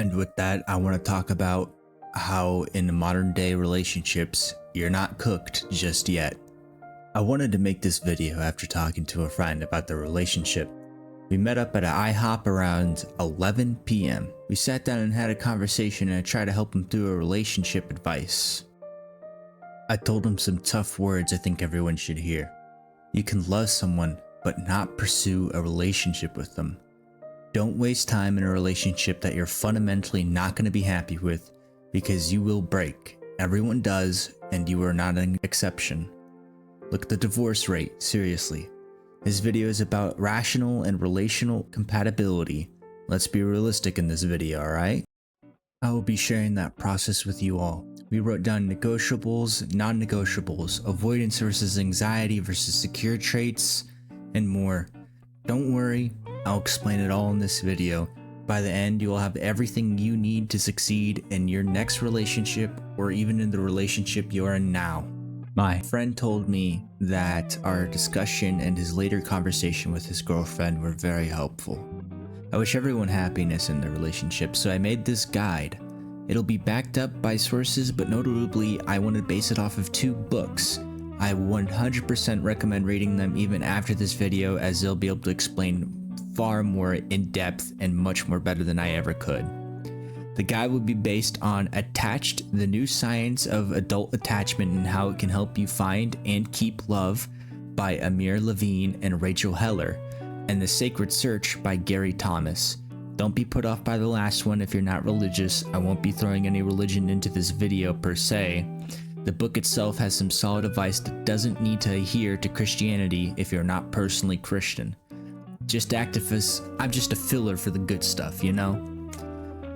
And with that, I want to talk about how in modern day relationships, you're not cooked just yet. I wanted to make this video after talking to a friend about their relationship. We met up at an IHOP around 11 p.m. We sat down and had a conversation, and I tried to help him through a relationship advice. I told him some tough words I think everyone should hear. You can love someone, but not pursue a relationship with them. Don't waste time in a relationship that you're fundamentally not going to be happy with, because you will break. Everyone does, and you are not an exception. Look at the divorce rate, seriously. This video is about rational and relational compatibility. Let's be realistic in this video, alright? I will be sharing that process with you all. We wrote down negotiables, non-negotiables, avoidance versus anxiety versus secure traits, and more. Don't worry, I'll explain it all in this video. By the end, you will have everything you need to succeed in your next relationship or even in the relationship you are in now. My friend told me that our discussion and his later conversation with his girlfriend were very helpful. I wish everyone happiness in their relationship, so I made this guide. It'll be backed up by sources, but notably, I want to base it off of 2 books. I 100% recommend reading them even after this video, as they'll be able to explain far more in depth and much more better than I ever could. The guide will be based on Attached, the New Science of Adult Attachment and How It Can Help You Find and Keep Love by Amir Levine and Rachel Heller, and The Sacred Search by Gary Thomas. Don't be put off by the last one if you're not religious. I won't be throwing any religion into this video per se. The book itself has some solid advice that doesn't need to adhere to Christianity if you're not personally Christian. Just act as I'm just a filler for the good stuff, you know?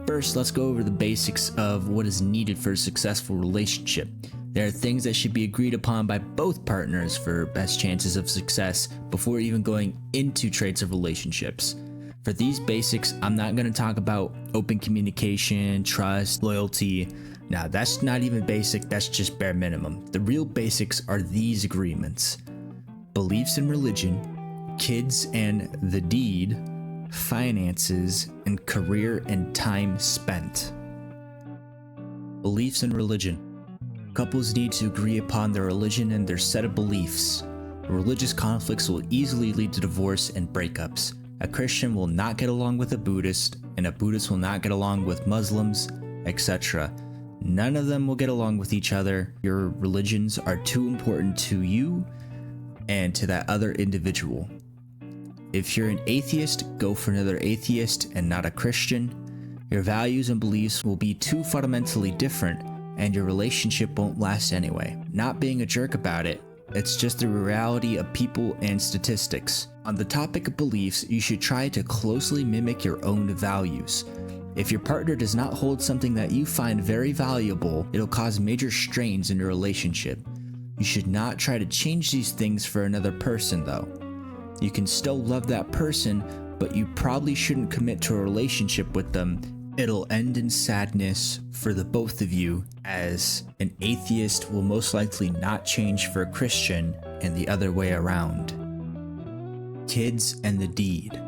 First, let's go over the basics of what is needed for a successful relationship. There are things that should be agreed upon by both partners for best chances of success before even going into traits of relationships. For these basics, I'm not going to talk about open communication, trust, loyalty. Now, that's not even basic, that's just bare minimum. The real basics are these agreements: beliefs in religion, kids and the deed, finances, and career and time spent. Beliefs in religion. Couples need to agree upon their religion and their set of beliefs. Religious conflicts will easily lead to divorce and breakups. A Christian will not get along with a Buddhist, and a Buddhist will not get along with Muslims, etc. None of them will get along with each other. Your religions are too important to you and to that other individual. If you're an atheist, go for another atheist and not a Christian. Your values and beliefs will be too fundamentally different, and your relationship won't last anyway. Not being a jerk about it, it's just the reality of people and statistics. On the topic of beliefs, you should try to closely mimic your own values. If your partner does not hold something that you find very valuable, it'll cause major strains in your relationship. You should not try to change these things for another person though. You can still love that person, but you probably shouldn't commit to a relationship with them. It'll end in sadness for the both of you, as an atheist will most likely not change for a Christian and the other way around. Kids and the deed.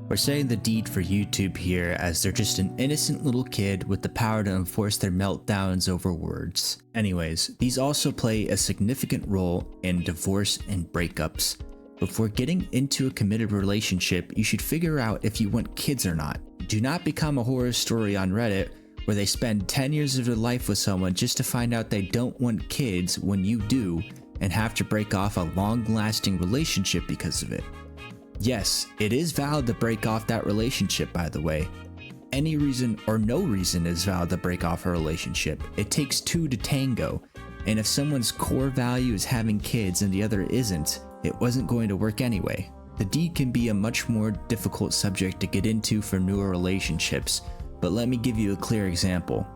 We're saying the deed for YouTube here, as they're just an innocent little kid with the power to enforce their meltdowns over words. Anyways, these also play a significant role in divorce and breakups. Before getting into a committed relationship, you should figure out if you want kids or not. Do not become a horror story on Reddit where they spend 10 years of their life with someone just to find out they don't want kids when you do, and have to break off a long-lasting relationship because of it. Yes, it is valid to break off that relationship, by the way. Any reason or no reason is valid to break off a relationship. It takes 2 to tango, and if someone's core value is having kids and the other isn't, it wasn't going to work anyway. The deed can be a much more difficult subject to get into for newer relationships, but let me give you a clear example.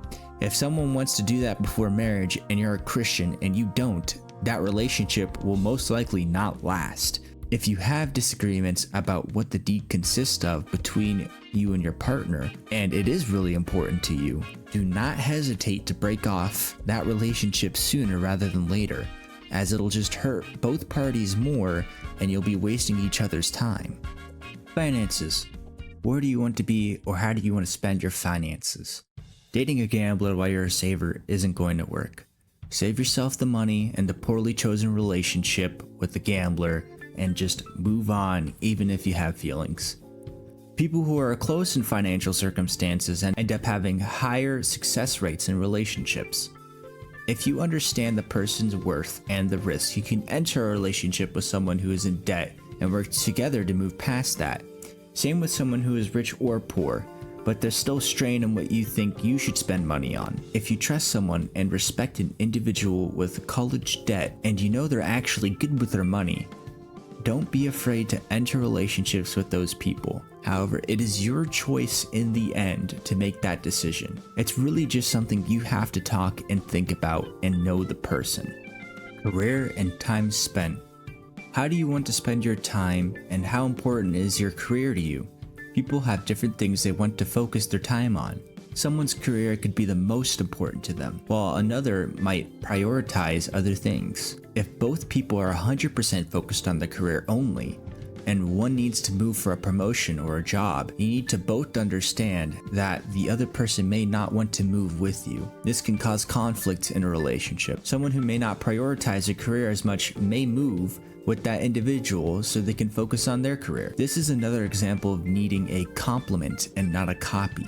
If someone wants to do that before marriage and you're a Christian and you don't, that relationship will most likely not last. If you have disagreements about what the deed consists of between you and your partner, and it is really important to you, do not hesitate to break off that relationship sooner rather than later, as it'll just hurt both parties more and you'll be wasting each other's time. Finances. Where do you want to be, or how do you want to spend your finances? Dating a gambler while you're a saver isn't going to work. Save yourself the money and the poorly chosen relationship with the gambler and just move on, even if you have feelings. People who are close in financial circumstances end up having higher success rates in relationships. If you understand the person's worth and the risk, you can enter a relationship with someone who is in debt and work together to move past that. Same with someone who is rich or poor, but there's still strain in what you think you should spend money on. If you trust someone and respect an individual with college debt and you know they're actually good with their money, don't be afraid to enter relationships with those people. However, it is your choice in the end to make that decision. It's really just something you have to talk and think about and know the person. Career and time spent. How do you want to spend your time, and how important is your career to you? People have different things they want to focus their time on. Someone's career could be the most important to them, while another might prioritize other things. If both people are 100% focused on the career only, and one needs to move for a promotion or a job, you need to both understand that the other person may not want to move with you. This can cause conflict in a relationship. Someone who may not prioritize a career as much may move with that individual so they can focus on their career. This is another example of needing a complement and not a copy.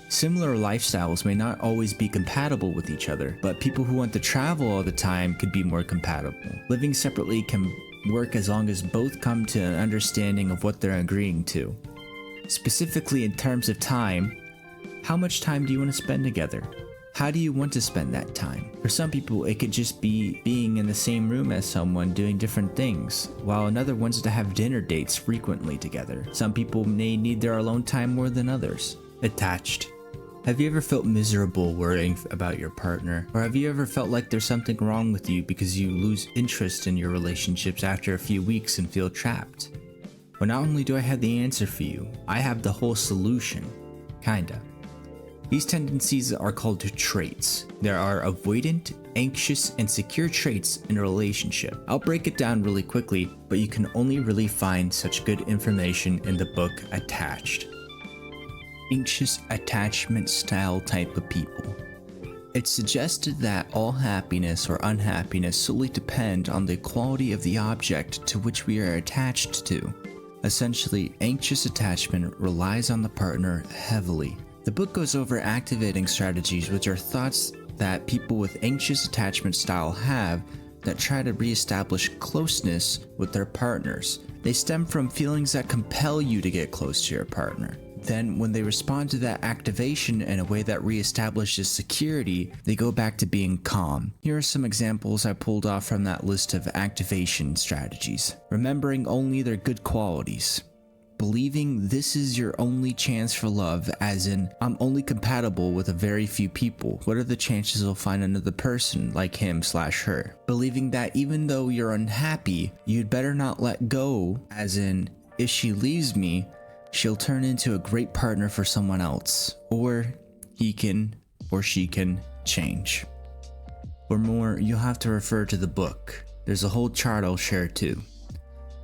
Similar lifestyles may not always be compatible with each other, but people who want to travel all the time could be more compatible. Living separately can work as long as both come to an understanding of what they're agreeing to. Specifically in terms of time, how much time do you want to spend together? How do you want to spend that time? For some people, it could just be being in the same room as someone doing different things, while another wants to have dinner dates frequently together. Some people may need their alone time more than others. Attached. Have you ever felt miserable worrying about your partner? Or have you ever felt like there's something wrong with you because you lose interest in your relationships after a few weeks and feel trapped? Well, not only do I have the answer for you, I have the whole solution. Kinda. These tendencies are called traits. There are avoidant, anxious, and secure traits in a relationship. I'll break it down really quickly, but you can only really find such good information in the book Attached. Anxious attachment style type of people. It's suggested that all happiness or unhappiness solely depend on the quality of the object to which we are attached to. Essentially, anxious attachment relies on the partner heavily. The book goes over activating strategies, which are thoughts that people with anxious attachment style have that try to reestablish closeness with their partners. They stem from feelings that compel you to get close to your partner. Then, when they respond to that activation in a way that reestablishes security, they go back to being calm. Here are some examples I pulled off from that list of activation strategies. Remembering only their good qualities. Believing this is your only chance for love, as in, I'm only compatible with a very few people. What are the chances I'll find another person like him/her? Believing that even though you're unhappy, you'd better not let go, as in, if she leaves me, she'll turn into a great partner for someone else, or he can or she can change. For more, you'll have to refer to the book. There's a whole chart I'll share too.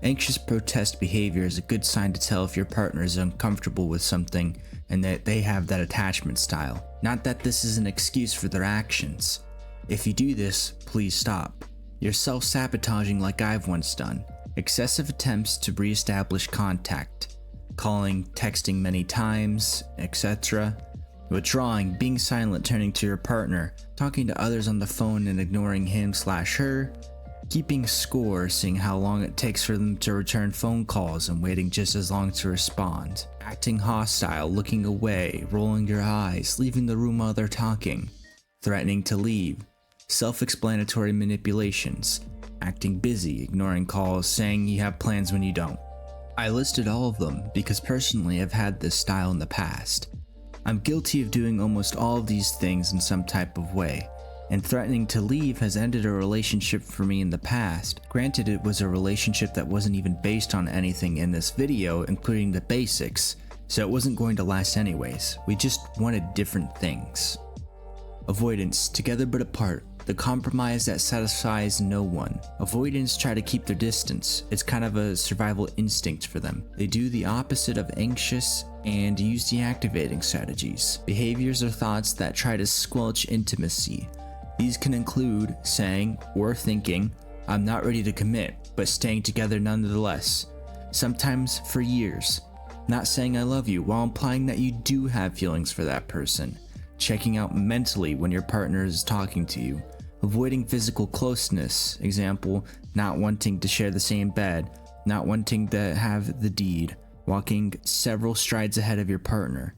Anxious protest behavior is a good sign to tell if your partner is uncomfortable with something and that they have that attachment style. Not that this is an excuse for their actions. If you do this, please stop. You're self-sabotaging like I've once done. Excessive attempts to re-establish contact. Calling, texting many times, etc. Withdrawing, being silent, turning to your partner, talking to others on the phone and ignoring him/her. Keeping score, seeing how long it takes for them to return phone calls and waiting just as long to respond. Acting hostile, looking away, rolling your eyes, leaving the room while they're talking. Threatening to leave. Self-explanatory manipulations. Acting busy, ignoring calls, saying you have plans when you don't. I listed all of them because personally I've had this style in the past. I'm guilty of doing almost all of these things in some type of way, and threatening to leave has ended a relationship for me in the past. Granted, it was a relationship that wasn't even based on anything in this video, including the basics, so it wasn't going to last anyways. We just wanted different things. Avoidance, together but apart. the compromise that satisfies no one. Avoidants try to keep their distance. It's kind of a survival instinct for them. They do the opposite of anxious and use deactivating strategies. Behaviors or thoughts that try to squelch intimacy. These can include saying or thinking, "I'm not ready to commit," but staying together nonetheless, sometimes for years. Not saying "I love you" while implying that you do have feelings for that person. Checking out mentally when your partner is talking to you. Avoiding physical closeness, example, not wanting to share the same bed, not wanting to have the deed, walking several strides ahead of your partner.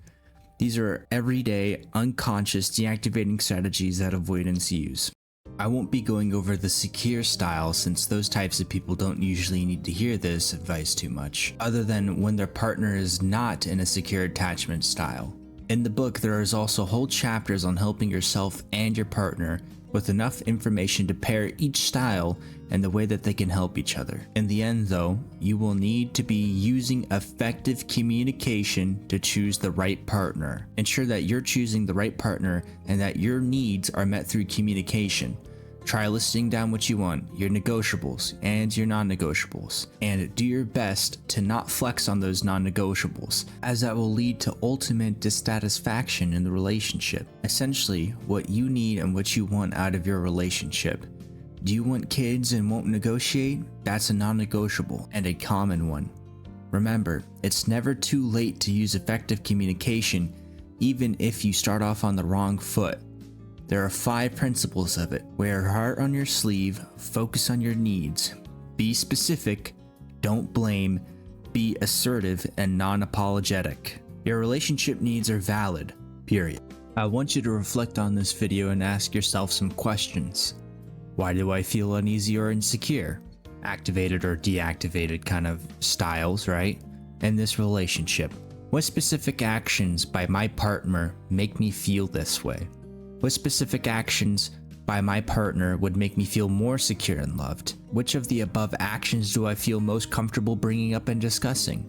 These are everyday, unconscious deactivating strategies that avoidants use. I won't be going over the secure style since those types of people don't usually need to hear this advice too much, other than when their partner is not in a secure attachment style. In the book, there is also whole chapters on helping yourself and your partner with enough information to pair each style and the way that they can help each other. In the end though, you will need to be using effective communication to choose the right partner. Ensure that you're choosing the right partner and that your needs are met through communication. Try listing down what you want, your negotiables and your non-negotiables, and do your best to not flex on those non-negotiables, as that will lead to ultimate dissatisfaction in the relationship. Essentially, what you need and what you want out of your relationship. Do you want kids and won't negotiate? That's a non-negotiable and a common one. Remember, it's never too late to use effective communication, even if you start off on the wrong foot. There are 5 principles of it. Wear your heart on your sleeve, focus on your needs, be specific, don't blame, be assertive and non-apologetic. Your relationship needs are valid, period. I want you to reflect on this video and ask yourself some questions. Why do I feel uneasy or insecure? Activated or deactivated kind of styles, right? In this relationship. What specific actions by my partner make me feel this way? What specific actions by my partner would make me feel more secure and loved? Which of the above actions do I feel most comfortable bringing up and discussing?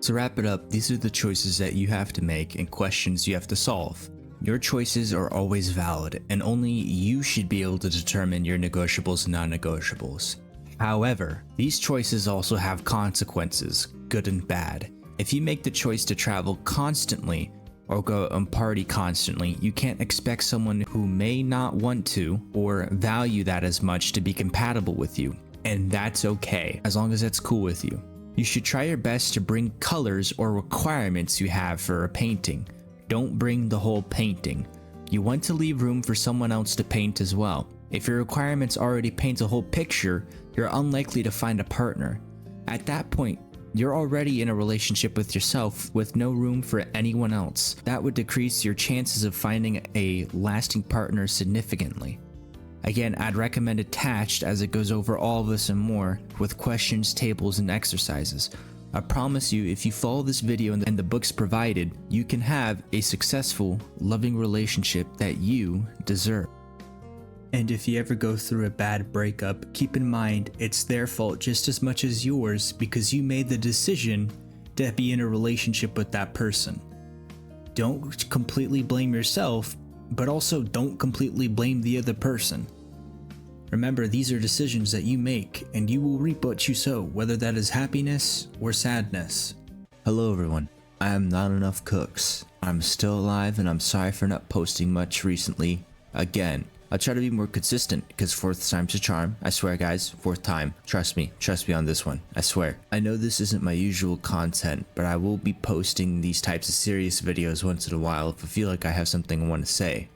To wrap it up, these are the choices that you have to make and questions you have to solve. Your choices are always valid, and only you should be able to determine your negotiables and non-negotiables. However, these choices also have consequences, good and bad. If you make the choice to travel constantly, or go and party constantly, you can't expect someone who may not want to or value that as much to be compatible with you. And that's okay, as long as that's cool with you. You should try your best to bring colors or requirements you have for a painting. Don't bring the whole painting. You want to leave room for someone else to paint as well. If your requirements already paint a whole picture, you're unlikely to find a partner. At that point, you're already in a relationship with yourself with no room for anyone else. That would decrease your chances of finding a lasting partner significantly. Again, I'd recommend Attached as it goes over all of this and more with questions, tables, and exercises. I promise you, if you follow this video and the books provided, you can have a successful, loving relationship that you deserve. And if you ever go through a bad breakup, keep in mind it's their fault just as much as yours because you made the decision to be in a relationship with that person. Don't completely blame yourself, but also don't completely blame the other person. Remember, these are decisions that you make, and you will reap what you sow, whether that is happiness or sadness. Hello everyone, I am Not Enough Cooks. I'm still alive and I'm sorry for not posting much recently. Again, I'll try to be more consistent because 4th time's a charm. I swear guys, 4th time. Trust me on this one. I swear. I know this isn't my usual content, but I will be posting these types of serious videos once in a while if I feel like I have something I want to say.